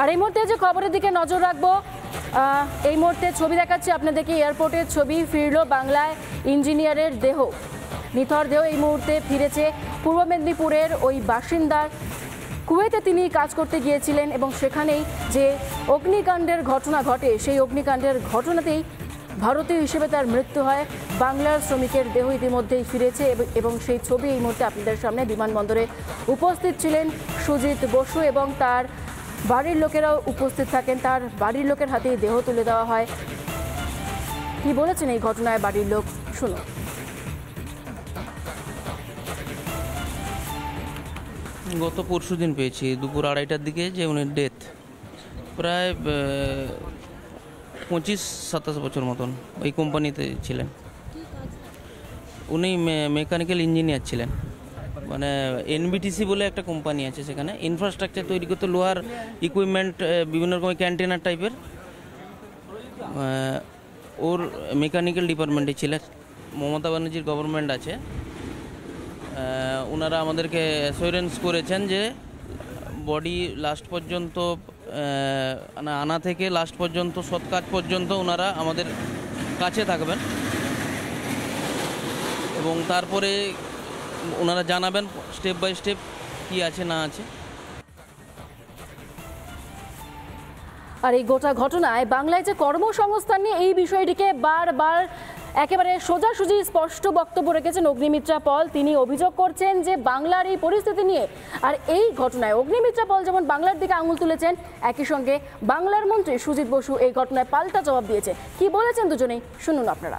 আর এই মুহূর্তে যে খবরের দিকে নজর রাখবো, এই মুহূর্তে ছবি দেখাচ্ছি আপনাদেরকে, এয়ারপোর্টের ছবি। ফিরল বাংলায় ইঞ্জিনিয়ারের দেহ, নিথর দেহ এই মুহূর্তে ফিরেছে পূর্ব মেদিনীপুরের ওই বাসিন্দার। কুয়েতে তিনি কাজ করতে গিয়েছিলেন এবং সেখানেই যে অগ্নিকাণ্ডের ঘটনা ঘটে, সেই অগ্নিকাণ্ডের ঘটনাতেই ভারতীয় হিসেবে তার মৃত্যু হয়। বাংলার শ্রমিকের দেহ ইতিমধ্যেই ফিরেছে এবং সেই ছবি এই মুহূর্তে আপনাদের সামনে। বিমানবন্দরে উপস্থিত ছিলেন সুজিত বসু এবং তার বাড়ির লোকেরাও উপস্থিত থাকেন। তার বাড়ির লোকের হাতেই দেহ তুলে দেওয়া হয়। কি বলেছেন এই ঘটনায় বাড়ির লোক, শুনুন। গত পরশু দিন পেয়েছি দুপুর 2:30টার দিকে যে উনি ডেথ, প্রায় 25-27 বছর মতন ওই কোম্পানিতে ছিলেন। উনি মেকানিক্যাল ইঞ্জিনিয়ার ছিলেন, মানে এনবিটিসি বলে একটা কোম্পানি আছে, সেখানে ইনফ্রাস্ট্রাকচার তৈরি করতে লোহার ইকুইপমেন্ট, বিভিন্ন রকমের কন্টেনার টাইপের। ওর মেকানিক্যাল ডিপার্টমেন্টে ছিলেন। মমতা ব্যানার্জির গভর্নমেন্ট আছে, ওনারা আমাদেরকে অ্যাসিওরেন্স করেছেন যে বডি লাস্ট পর্যন্ত আনা থেকে লাস্ট পর্যন্ত সৎ কাজ পর্যন্ত ওনারা আমাদের কাছে থাকবেন এবং তারপরে ওনারা জানাবেন স্টেপ বাই স্টেপ কি আছে না আছে। আর এই গোটা ঘটনায় বাংলায় যে কর্মসংস্থান নিয়ে এই বিষয়টিকে বারবার একেবারে সোজাসুজি স্পষ্ট বক্তব্য রেখেছেন অগ্নিমিত্রা পল। তিনি অভিযোগ করছেন যে বাংলার এই পরিস্থিতি নিয়ে, আর এই ঘটনায় অগ্নিমিত্রা পল যেমন বাংলার দিকে আঙুল তুলেছেন, একই সঙ্গে বাংলার মন্ত্রী সুজিত বসু এই ঘটনায় পাল্টা জবাব দিয়েছে। কি বলেছেন দুজনেই শুনুন আপনারা।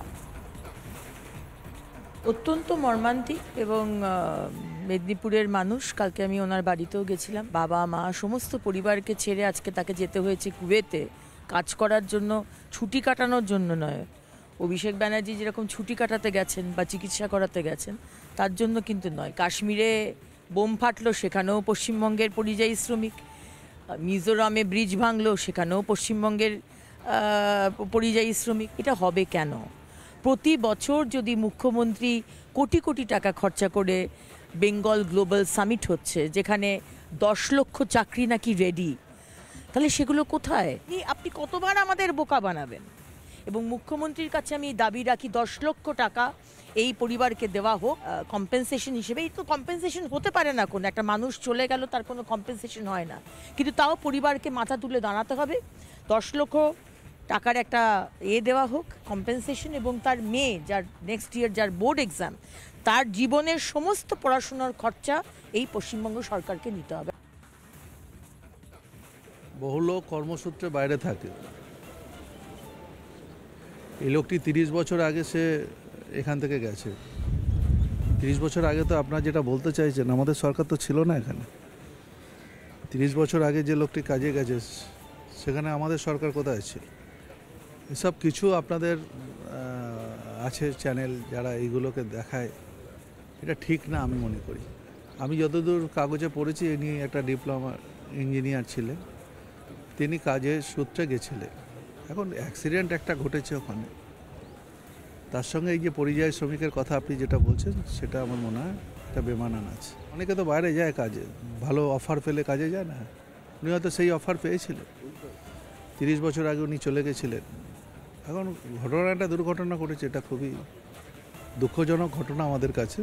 অত্যন্ত মর্মান্তিক এবং মেদিনীপুরের মানুষ, কালকে আমি ওনার বাড়িতেও গেছিলাম। বাবা মা সমস্ত পরিবারকে ছেড়ে আজকে তাকে যেতে হয়েছে কুয়েতে কাজ করার জন্য, ছুটি কাটানোর জন্য নয়। অভিষেক ব্যানার্জি যেরকম ছুটি কাটাতে গেছেন বা চিকিৎসা করাতে গেছেন তার জন্য কিন্তু নয়। কাশ্মীরে বোম ফাটলো, সেখানেও পশ্চিমবঙ্গের পরিযায়ী শ্রমিক। মিজোরামে ব্রিজ ভাঙলো, সেখানেও পশ্চিমবঙ্গের পরিযায়ী শ্রমিক। এটা হবে কেন? প্রতি বছর যদি মুখ্যমন্ত্রী কোটি কোটি টাকা খরচা করে বেঙ্গল গ্লোবাল সামিট হচ্ছে, যেখানে 10 লক্ষ চাকরি নাকি রেডি, তাহলে সেগুলো কোথায়? আপনি কতবার আমাদের বোকা বানাবেন? এবং মুখ্যমন্ত্রীর কাছে আমি দাবি রাখি 10 লক্ষ টাকা এই পরিবারকে দেওয়া হোক কম্পেনসেশন হিসেবে। এই তো কম্পেনসেশন হতে পারে না, কোনো একটা মানুষ চলে গেল তার কোনো কম্পেনসেশন হয় না, কিন্তু তাও পরিবারকে মাথা তুলে দাঁড়াতে হবে। 10 লক্ষ টাকার একটা দেওয়া হোক কম্পেনসেশন, এবং তার মেয়ে যার নেক্সট ইয়ার যার বোর্ড এক্সাম, তার জীবনের সমস্ত পড়াশোনার খরচা এই পশ্চিমবঙ্গ সরকারকে নিতে হবে। বহু লোক কর্মসূত্রে বাইরে থাকে। এই লোকটি 30 বছর আগে সে এখান থেকে গেছে। 30 বছর আগে তো আপনারা যেটা বলতে চাইছেন, আমাদের সরকার তো ছিল না এখানে। 30 বছর আগে যে লোকটি কাজে গেছে সেখানে আমাদের সরকার কোথায় ছিল? এসব কিছু আপনাদের আছে চ্যানেল যারা এইগুলোকে দেখায়, এটা ঠিক না আমি মনে করি। আমি যতদূর কাগজে পড়েছি, ইনি একটা ডিপ্লোমা ইঞ্জিনিয়ার ছিলেন, তিনি কাজের সূত্রে গেছিলেন। এখন অ্যাক্সিডেন্ট একটা ঘটেছে ওখানে, তার সঙ্গে এই যে পরিযায়ী শ্রমিকের কথা আপনি যেটা বলছেন, সেটা আমার মনে হয় একটা বেমানান আছে। অনেকে তো বাইরে যায় কাজে, ভালো অফার পেলে কাজে যায় না। উনি হয়তো সেই অফার পেয়েছিলেন, 30 বছর আগে উনি চলে গেছিলেন। এখন ঘটনাটা দুর্ঘটনা ঘটেছে, এটা খুবই দুঃখজনক ঘটনা আমাদের কাছে।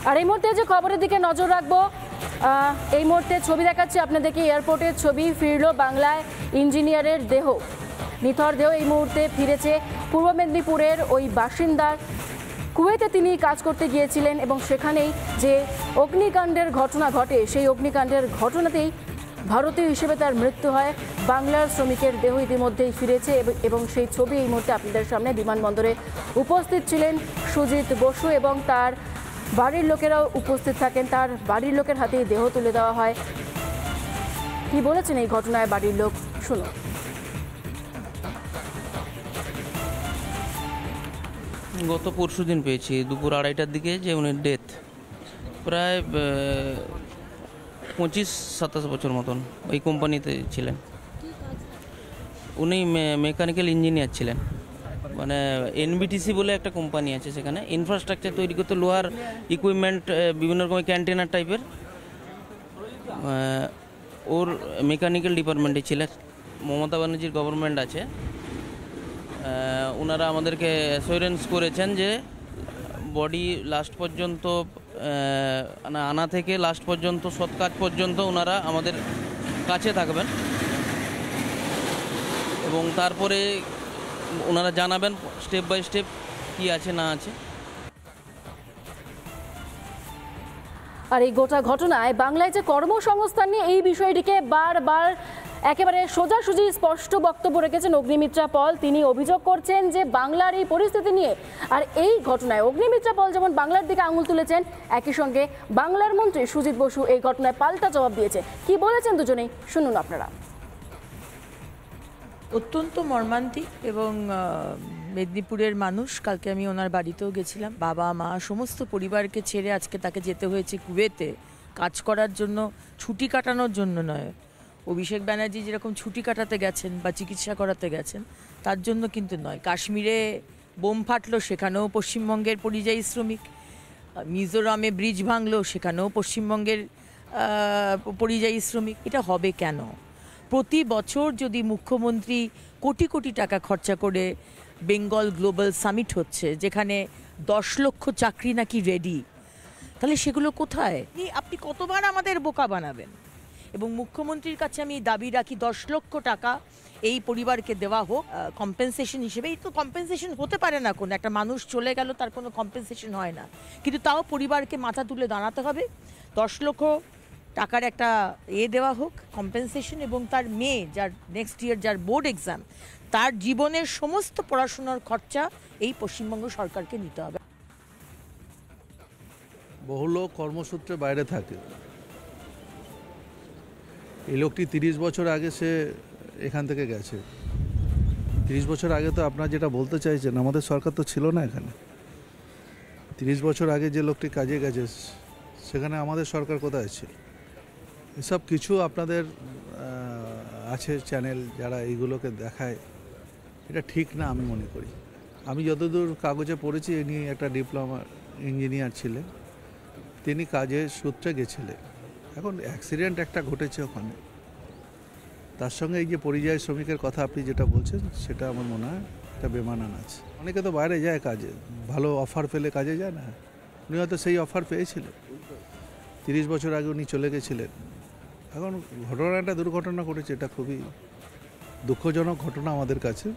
আর এই মুহূর্তে যে খবরের দিকে নজর রাখবো, এই মুহূর্তে ছবি দেখাচ্ছি আপনাদেরকে, এয়ারপোর্টের ছবি। ফিরল বাংলায় ইঞ্জিনিয়ারের দেহ, নিথর দেহ এই মুহূর্তে ফিরেছে পূর্ব মেদিনীপুরের ওই বাসিন্দার। কুয়েতে তিনি কাজ করতে গিয়েছিলেন এবং সেখানেই যে অগ্নিকাণ্ডের ঘটনা ঘটে, সেই অগ্নিকাণ্ডের ঘটনাতেই ভারতীয় হিসেবে তার মৃত্যু হয়। বাংলার শ্রমিকের দেহ ইতিমধ্যেই ফিরেছে এবং সেই ছবি এই মুহূর্তে আপনাদের সামনে। বিমানবন্দরে উপস্থিত ছিলেন সুজিত বসু এবং তার বাড়ির লোকেরাও উপস্থিত থাকেন। তার বাড়ির লোকের হাতেই দেহ তুলে দেওয়া হয়। কি বলেছেন এই ঘটনায় বাড়ির লোক, শুনুন। গত পরশু দিন পেয়েছি দুপুর 2:30টার দিকে যে উনি ডেথ, প্রায় 25-27 বছর মতন ওই কোম্পানিতে ছিলেন। উনি মেকানিক্যাল ইঞ্জিনিয়ার ছিলেন, মানে এনবিটিসি বলে একটা কোম্পানি আছে, সেখানে ইনফ্রাস্ট্রাকচার তৈরি করতে লোহার ইকুইপমেন্ট, বিভিন্ন রকমের কন্টেনার টাইপের। ওর মেকানিক্যাল ডিপার্টমেন্টে ছিলেন। মমতা ব্যানার্জির গভর্নমেন্ট আছে, ওনারা আমাদেরকে অ্যাসুরেন্স করেছেন যে বডি লাস্ট পর্যন্ত আনা থেকে লাস্ট পর্যন্ত সৎ কাজ পর্যন্ত ওনারা আমাদের কাছে থাকবেন এবং তারপরে ওনারা জানাবেন স্টেপ বাই স্টেপ কী আছে না আছে। আর এই গোটা ঘটনায় বাংলায় যে কর্মসংস্থান নিয়ে এই বিষয়টিকে বারবার একেবারে সোজাসুজি স্পষ্ট বক্তব্য রেখেছেন অগ্নিমিত্রা পল। তিনি অভিযোগ করছেন যে বাংলার এই পরিস্থিতি নিয়ে, আর এই ঘটনায় অগ্নিমিত্রা পল যেমন বাংলার দিকে আঙুল তুলেছেন, একই সঙ্গে বাংলার মন্ত্রী সুজিত বসু এই ঘটনায় পাল্টা জবাব দিয়েছে। কি বলেছেন দুজনেই শুনুন আপনারা। অত্যন্ত মর্মান্তিক এবং মেদিনীপুরের মানুষ, কালকে আমি ওনার বাড়িতেও গেছিলাম। বাবা মা সমস্ত পরিবারকে ছেড়ে আজকে তাকে যেতে হয়েছে কুয়েতে কাজ করার জন্য, ছুটি কাটানোর জন্য নয়। অভিষেক ব্যানার্জি যেরকম ছুটি কাটাতে গেছেন বা চিকিৎসা করাতে গেছেন তার জন্য কিন্তু নয়। কাশ্মীরে বোম ফাটলো, সেখানেও পশ্চিমবঙ্গের পরিযায়ী শ্রমিক। মিজোরামে ব্রিজ ভাঙলো, সেখানেও পশ্চিমবঙ্গের পরিযায়ী শ্রমিক। এটা হবে কেন? প্রতি বছর যদি মুখ্যমন্ত্রী কোটি কোটি টাকা খরচা করে বেঙ্গল গ্লোবাল সামিট হচ্ছে, যেখানে 10 লক্ষ চাকরি নাকি রেডি, তাহলে সেগুলো কোথায়? আপনি কতবার আমাদের বোকা বানাবেন? এবং মুখ্যমন্ত্রীর কাছে আমি দাবি রাখি 10 লক্ষ টাকা এই পরিবারকে দেওয়া হোক কম্পেনসেশন হিসেবে। এই তো কম্পেনসেশন হতে পারে না, কোনো একটা মানুষ চলে গেল তার কোনো কম্পেনসেশন হয় না, কিন্তু তাও পরিবারকে মাথা তুলে দাঁড়াতে হবে। 10 লক্ষ টাকার একটা দেওয়া হোক কম্পেনসেশন, এবং তার মেয়ে যার নেক্সট ইয়ার যার বোর্ড এক্সাম, তার জীবনের সমস্ত পড়াশোনার খরচা এই পশ্চিমবঙ্গ সরকারকে নিতে হবে। বহু লোক কর্মসূত্রে বাইরে থাকে। এই লোকটি 30 বছর আগে সে এখান থেকে গেছে। 30 বছর আগে তো আপনার যেটা বলতে চাইছেন, আমাদের সরকার তো ছিল না এখানে। 30 বছর আগে যে লোকটি কাজে গেছে সেখানে আমাদের সরকার কোথায় ছিল? এসব কিছু আপনাদের আছে চ্যানেল যারা এইগুলোকে দেখায়, এটা ঠিক না আমি মনে করি। আমি যতদূর কাগজে পড়েছি, ইনি একটা ডিপ্লোমা ইঞ্জিনিয়ার ছিলেন, তিনি কাজের সূত্রে গেছিলেন। এখন অ্যাক্সিডেন্ট একটা ঘটেছে ওখানে, তার সঙ্গে এই যে পরিযায়ী শ্রমিকের কথা আপনি যেটা বলছেন সেটা আমার মনে হয় একটা বেমানান আছে। অনেকে তো বাইরে যায় কাজে, ভালো অফার পেলে কাজে যায় না। উনি হয়তো সেই অফার পেয়েছিলেন, 30 বছর আগে উনি চলে গেছিলেন। এখন ঘটনাটা দুর্ঘটনা ঘটেছে, এটা খুবই দুঃখজনক ঘটনা আমাদের কাছে।